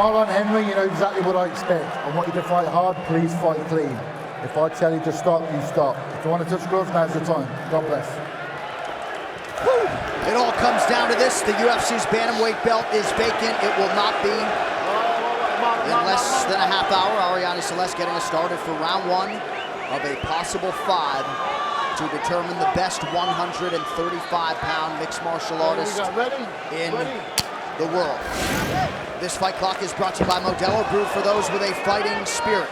Marlon Henry, you know exactly what I expect. I want you to fight hard, please fight clean. If I tell you to stop, you stop. If you want to touch gloves, now's the time. God bless. It all comes down to this. The UFC's bantamweight belt is vacant. It will not be in less than a half hour. Ariane Celeste getting us started for round one of a possible 5 to determine the best 135-pound mixed martial artist in the world. This fight clock is brought to you by Modelo, brewed for those with a fighting spirit.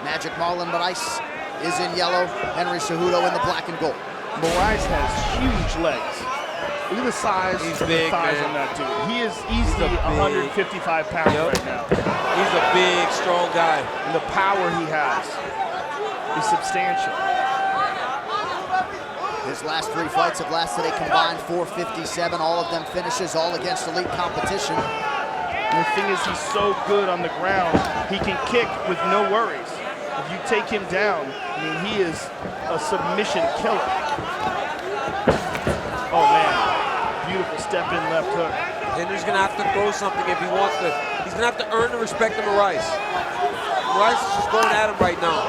Magic Marlon Moraes is in yellow, Henry Cejudo in the black and gold. Moraes has huge legs. Look at the size of the thighs on that dude. He is easily 155 pounds right now. He's a big, strong guy. And the power he has is substantial. His last 3 fights have lasted a combined 457, all of them finishes, all against elite competition. And the thing is, he's so good on the ground, he can kick with no worries. If you take him down, I mean, he is a submission killer. Oh man, beautiful step in left hook. Henry's gonna have to throw something if he wants to. He's gonna have to earn the respect of Moraes. Moraes is just going at him right now.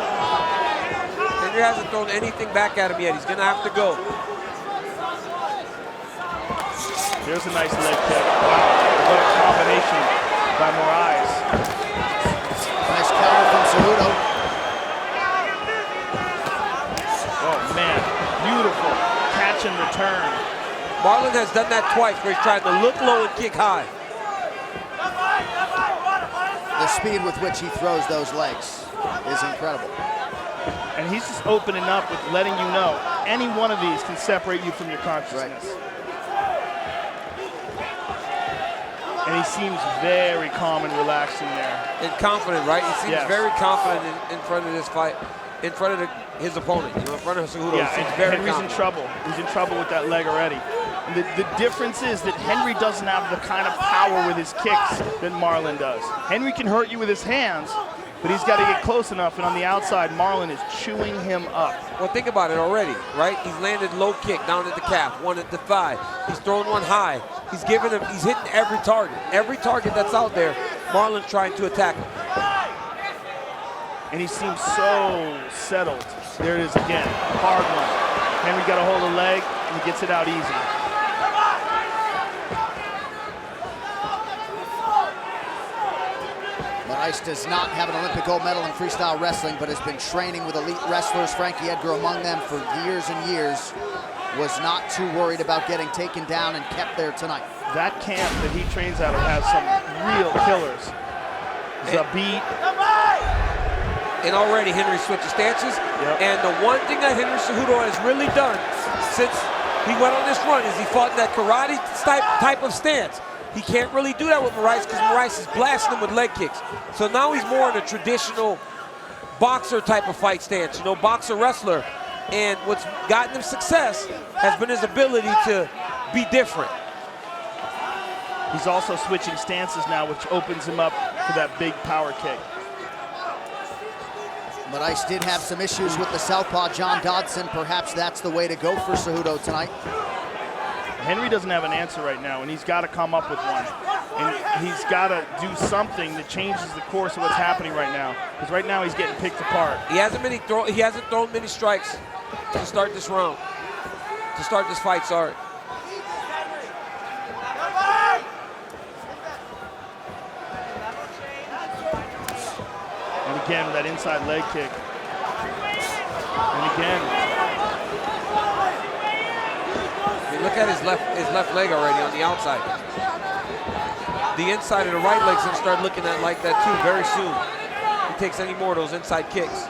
Henry hasn't thrown anything back at him yet. He's gonna have to go. There's a nice leg kick. Wow, what a combination by Moraes. Nice counter from Cejudo. Oh man, beautiful catch and return. Marlon has done that twice where he's tried to look low and kick high. The speed with which he throws those legs is incredible. And he's just opening up with letting you know any one of these can separate you from your consciousness. And he seems very calm and relaxed in there. And confident, right? He seems very confident in front of this fight, in front of his opponent, you know, in front of Cejudo. Yeah, and Henry's in trouble. He's in trouble with that leg already. And the difference is that Henry doesn't have the kind of power with his kicks that Marlon does. Henry can hurt you with his hands, but he's got to get close enough, and on the outside, Marlon is chewing him up. Well, think about it already, right? He's landed low kick down at the calf, one at the thigh. He's thrown one high. He's giving him, he's hitting every target. Every target that's out there, Marlon's trying to attack him. And he seems so settled. There it is again, hard one. Henry got a hold of the leg, and he gets it out easy. Moraes does not have an Olympic gold medal in freestyle wrestling, but has been training with elite wrestlers, Frankie Edgar among them, for years and years. Was not too worried about getting taken down and kept there tonight. That camp that he trains out of has some real killers. Zabit. And already Henry switches stances. And the one thing that Henry Cejudo has really done since he went on this run is he fought that karate type of stance. He can't really do that with Moraes because Moraes is blasting him with leg kicks. So now he's more in a traditional boxer type of fight stance, you know, boxer wrestler. And what's gotten him success has been his ability to be different. He's also switching stances now, which opens him up for that big power kick. Moraes did have some issues with the southpaw, John Dodson. Perhaps that's the way to go for Cejudo tonight. Henry doesn't have an answer right now, and he's got to come up with one. And he's got to do something that changes the course of what's happening right now. Because right now he's getting picked apart. He hasn't thrown many strikes to start this round, to start this fight, sorry. And again, with that inside leg kick. And again. Look at his left leg already on the outside. The inside of the right leg's gonna start looking at like that too very soon. If he takes any more of those inside kicks.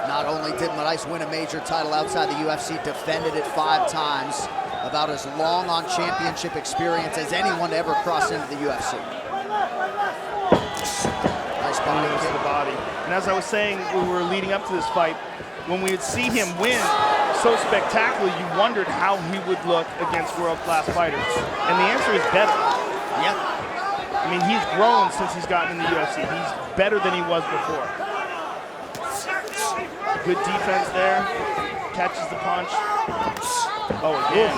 Not only did Moraes win a major title outside the UFC, defended it 5 times, about as long on championship experience as anyone to ever cross into the UFC. Nice body kick to the body. And as I was saying, when we were leading up to this fight, when we would see him win so spectacularly, you wondered how he would look against world-class fighters. And the answer is better. Yep. I mean, he's grown since he's gotten in the UFC. He's better than he was before. Good defense there. Catches the punch. Oh, again.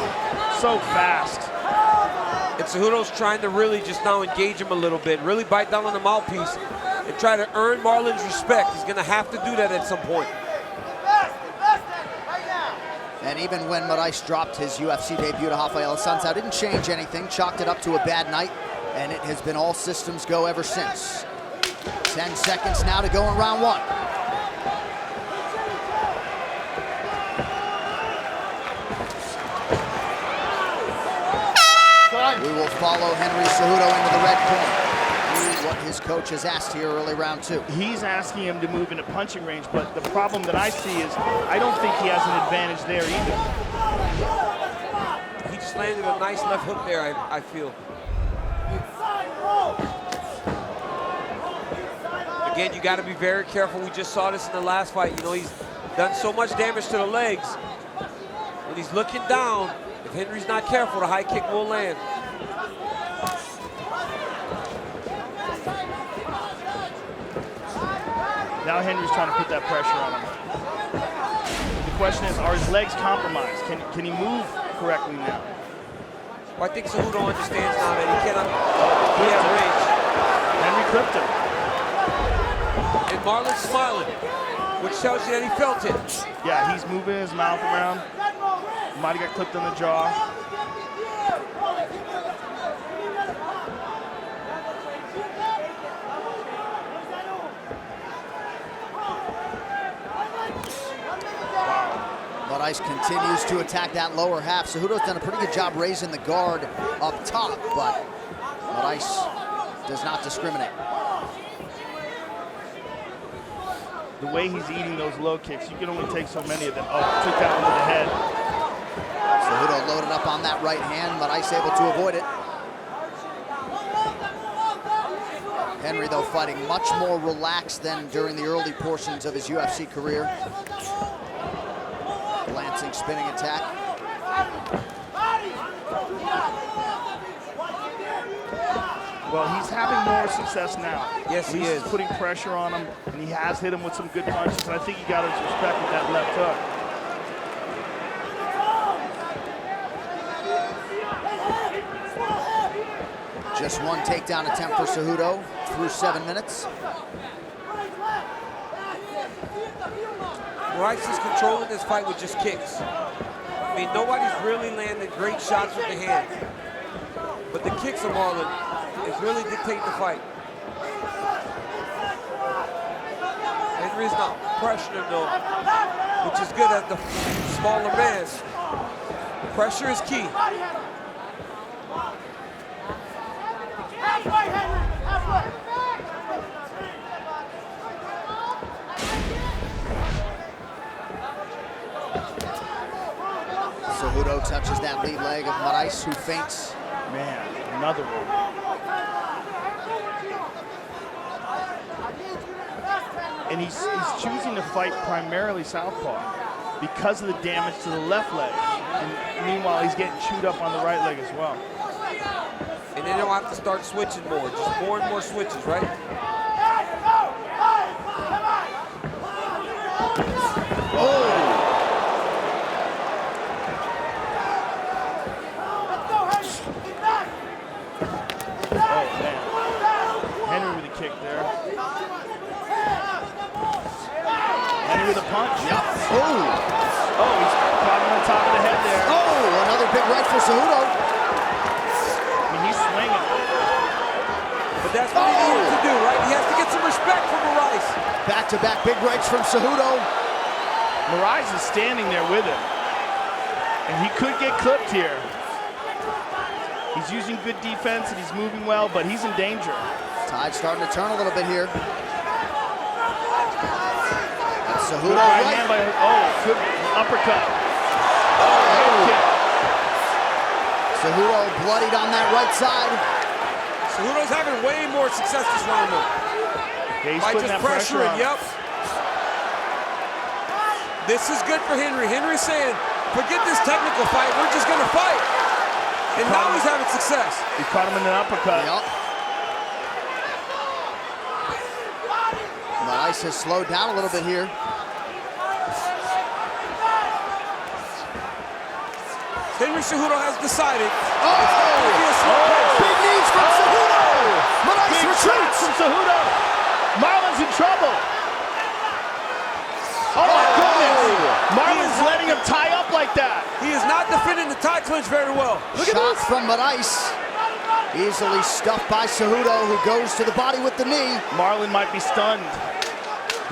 So fast. And Cejudo's trying to really just now engage him a little bit, really bite down on the mouthpiece and try to earn Marlon's respect. He's gonna have to do that at some point. And even when Moraes dropped his UFC debut to Rafael Santos, didn't change anything, chalked it up to a bad night, and it has been all systems go ever since. 10 seconds now to go in round one. We will follow Henry Cejudo into the red corner. Do what his coach has asked here early round two. He's asking him to move into punching range, but the problem that I see is I don't think he has an advantage there either. He just landed a nice left hook there, I feel. Again, you got to be very careful. We just saw this in the last fight. You know, he's done so much damage to the legs. When he's looking down, if Henry's not careful, the high kick will land. Now Henry's trying to put that pressure on him. The question is, are his legs compromised? Can he move correctly now? Well, I think Cejudo understands now that he cannot have range. Henry clipped him. And Marlon's smiling, which tells you that he felt it. Yeah, he's moving his mouth around. Might have got clipped on the jaw. Moraes continues to attack that lower half. Cejudo's done a pretty good job raising the guard up top, but Moraes does not discriminate. The way he's eating those low kicks, you can only take so many of them. Oh, took that one to the head. Cejudo loaded up on that right hand, Moraes able to avoid it. Henry, though, fighting much more relaxed than during the early portions of his UFC career. Glancing, spinning attack. Well, he's having more success now. Yes, he is. He's putting pressure on him, and he has hit him with some good punches, and I think he got his respect with that left hook. Just one takedown attempt for Cejudo through 7 minutes. Moraes is controlling this fight with just kicks. I mean, nobody's really landed great shots with the hands. But the kicks of Marlon is really dictating the fight. Henry's not pressuring him though, which is good at the smaller man. Pressure is key. Cejudo touches that lead leg of Moraes, who feints. Man, another one. And he's choosing to fight primarily southpaw because of the damage to the left leg. And meanwhile, he's getting chewed up on the right leg as well. And then he'll have to start switching more, just more and more switches, right? Oh! Kick there. Henry with a punch. Yep. Oh! Oh, he's caught him on the top of the head there. Oh, another big right for Cejudo. I mean, he's swinging. But that's what he needs to do, right? He has to get some respect from Moraes. Back-to-back big rights from Cejudo. Moraes is standing there with him. And he could get clipped here. He's using good defense and he's moving well, but he's in danger. Tide's starting to turn a little bit here. That's Cejudo right right. hand by, oh, good uppercut. Oh, head kick. Cejudo bloodied on that right side. Cejudo's having way more success this round though. Yeah, he's by putting just that pressure pressuring, on. yep. This is good for Henry. Henry's saying, forget this technical fight, we're just gonna fight. And now he's having success. He caught him in an uppercut. Yep. Moraes has slowed down a little bit here. Henry Cejudo has decided. Big knees from Cejudo. Moraes Big shots retreats. from Cejudo. Marlon's in trouble. Oh my goodness. Marlon's letting him tie up like that. He is not defending the tie clinch very well. Look at Shot this. from Moraes. Easily stuffed by Cejudo, who goes to the body with the knee. Marlon might be stunned.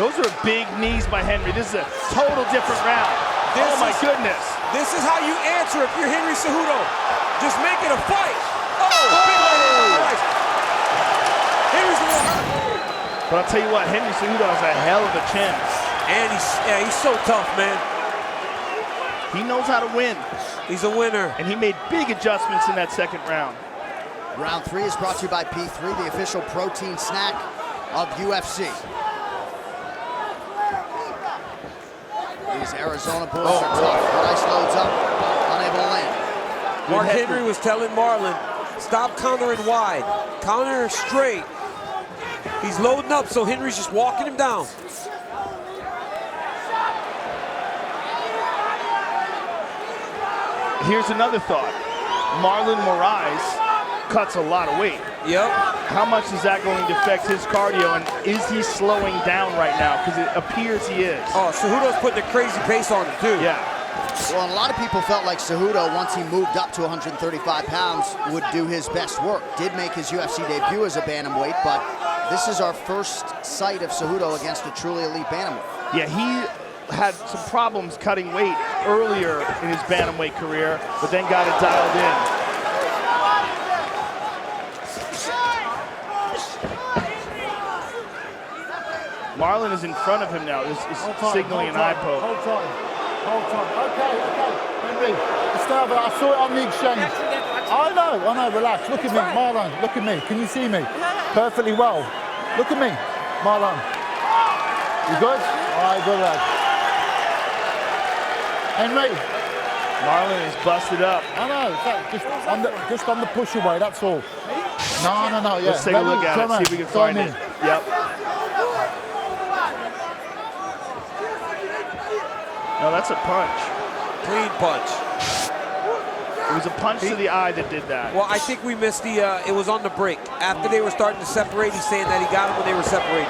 Those are big knees by Henry. This is a total different round. Oh my goodness. This is how you answer if you're Henry Cejudo. Just make it a fight. Big right hand from Moraes. Henry's a little hurt. But I'll tell you what, Henry Cejudo has a hell of a chin. And he's so tough, man. He knows how to win. He's a winner. And he made big adjustments in that second round. Round 3 is brought to you by P3, the official protein snack of UFC. These Arizona boys are tough. Moraes loads up, unable to land. Mark Henry was telling Marlon, stop countering wide, counter straight. He's loading up, so Henry's just walking him down. Here's another thought. Marlon Moraes cuts a lot of weight. Yep. How much is that going to affect his cardio, and is he slowing down right now? Because it appears he is. Oh, Cejudo's putting a crazy pace on him, too. Yeah. Well, and a lot of people felt like Cejudo, once he moved up to 135 pounds, would do his best work. Did make his UFC debut as a bantamweight, but this is our first sight of Cejudo against a truly elite bantamweight. Yeah, he had some problems cutting weight earlier in his bantamweight career, but then got it dialed in. Marlon is in front of him now. This is signaling an eye poke. Hold time. Okay. Henry, Gustavo, I saw it on the exchange. I know, relax. Look at me, Marlon, look at me. Can you see me? Perfectly well. Look at me, Marlon. You good? All right, good, lad. Henry. Marlon is busted up. I know, in fact, just on the push away, that's all. No, yeah. Let's take a look at it, see if we can find it. Yep. No, that's a punch. Clean punch. It was a punch to the eye that did that. Well, I think we missed the, it was on the break. After they were starting to separate, he's saying that he got him when they were separating.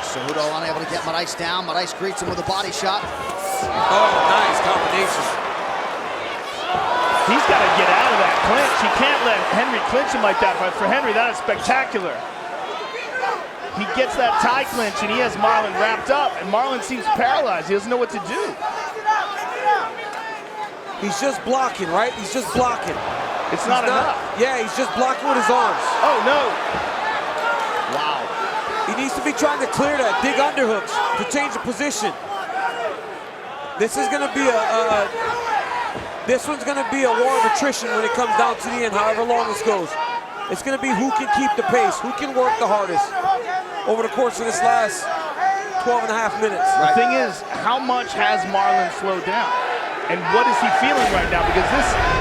Cejudo unable to get Moraes down. Moraes greets him with a body shot. Oh, nice combination. He's got to get out of that clinch. He can't let Henry clinch him like that, but for Henry, that is spectacular. He gets that tie clinch and he has Marlon wrapped up, and Marlon seems paralyzed. He doesn't know what to do. He's just blocking, right? He's just blocking. It's not enough. Yeah, he's just blocking with his arms. Oh, no. Wow. He needs to be trying to clear that, dig underhooks to change the position. This is gonna be this one's gonna be a war of attrition when it comes down to the end, however long this goes. It's gonna be who can keep the pace, who can work the hardest over the course of this last 12 and a half minutes. The thing is, how much has Marlon slowed down? And what is he feeling right now? Because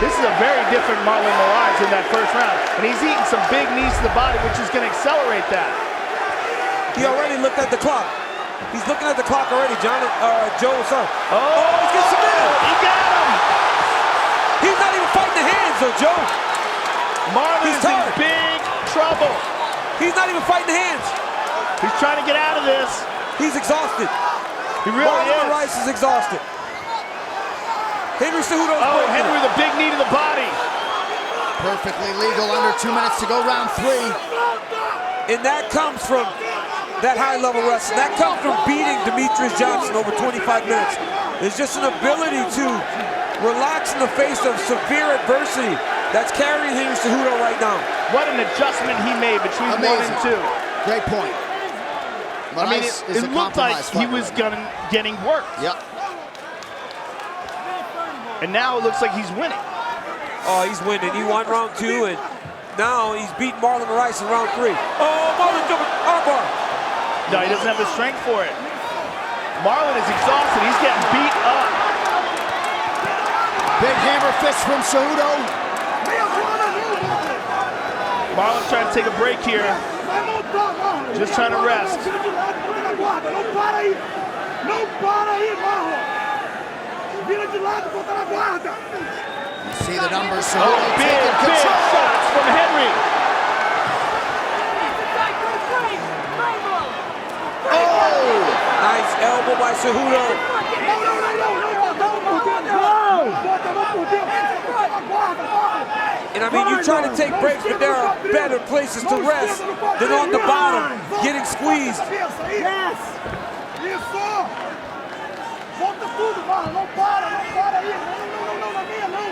this is a very different Marlon Moraes in that first round. And he's eating some big knees to the body, which is gonna accelerate that. He already looked at the clock. He's looking at the clock already, Joe, sorry. Oh, he's getting submitted. He got him. He's not even fighting the hands though, Joe. Marlon is in big trouble. He's not even fighting the hands. He's trying to get out of this. He's exhausted. He really Marlon is. Moraes is exhausted. Henry Cejudo's breaking. Henry with a big knee to the body. Perfectly legal, under 2 minutes to go, round 3. And that comes from that high-level wrestling. That comes from beating Demetrius Johnson over 25 minutes. It's just an ability to relax in the face of severe adversity that's carrying Henry Cejudo right now. What an adjustment he made between 1 and 2. Great point. Moraes it looked like he was getting worked. Yep. And now it looks like he's winning. Oh, he's winning. He won round 2, and now he's beating Marlon Moraes in round 3. Oh, Marlon jumping armbar. No, he doesn't have the strength for it. Marlon is exhausted. He's getting beat up. Big hammer fist from Cejudo. Marlon's trying to take a break here. Just trying to rest. See the numbers. So Big shots from Henry. Nice elbow by Cejudo. And I mean, you try to take breaks, but there are better places to rest than on the bottom, getting squeezed.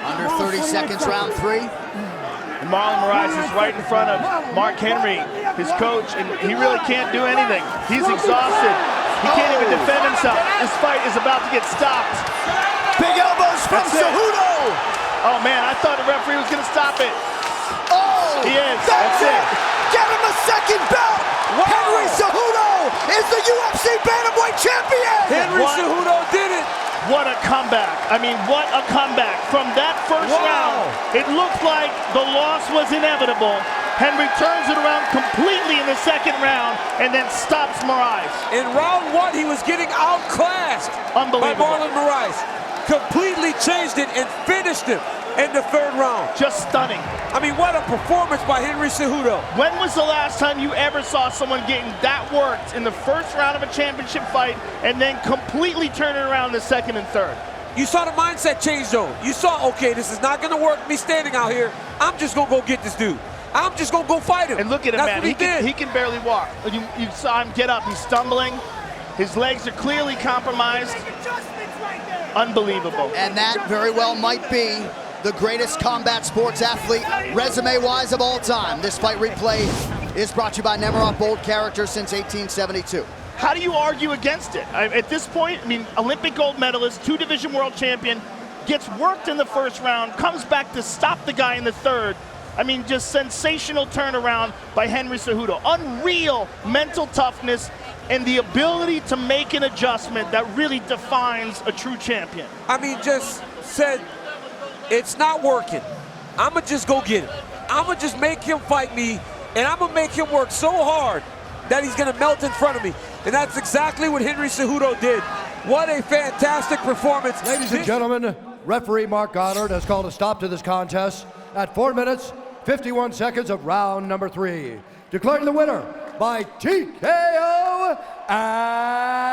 Under 30 seconds, round 3. And Marlon Moraes is right in front of Mark Henry, his coach, and he really can't do anything. He's exhausted. He can't even defend himself. This fight is about to get stopped. Big elbows from Cejudo. Oh man, I thought the referee was gonna stop it. Oh, He is. that's it. Get him a second belt. Wow. Henry Cejudo is the UFC Bantamweight champion. Henry What? Cejudo did it. What a comeback. I mean, what a comeback. From that first round, it looked like the loss was inevitable. Henry turns it around completely in the second round and then stops Moraes. In round 1, he was getting outclassed by Unbelievable. Marlon Moraes. Completely changed it and finished him in the 3rd round. Just stunning. I mean, what a performance by Henry Cejudo. When was the last time you ever saw someone getting that worked in the first round of a championship fight and then completely turn it around in the 2nd and 3rd? You saw the mindset change, though. You saw, okay, this is not going to work, me standing out here. I'm just going to go get this dude. I'm just going to go fight him. And look at him, That's man. what He can barely walk. You saw him get up. He's stumbling. His legs are clearly compromised. Unbelievable. And that very well might be the greatest combat sports athlete, resume-wise, of all time. This fight replay is brought to you by Nemiroff Bold Character since 1872. How do you argue against it? At this point, I mean, Olympic gold medalist, 2-division world champion, gets worked in the 1st round, comes back to stop the guy in the 3rd. I mean, just sensational turnaround by Henry Cejudo. Unreal mental toughness and the ability to make an adjustment that really defines a true champion. I mean, just said, it's not working. I'm going to just go get him. I'm going to just make him fight me, and I'm going to make him work so hard that he's going to melt in front of me. And that's exactly what Henry Cejudo did. What a fantastic performance. Ladies and gentlemen, referee Mark Goddard has called a stop to this contest at 4 minutes, 51 seconds of round number 3. Declaring the winner by TKO and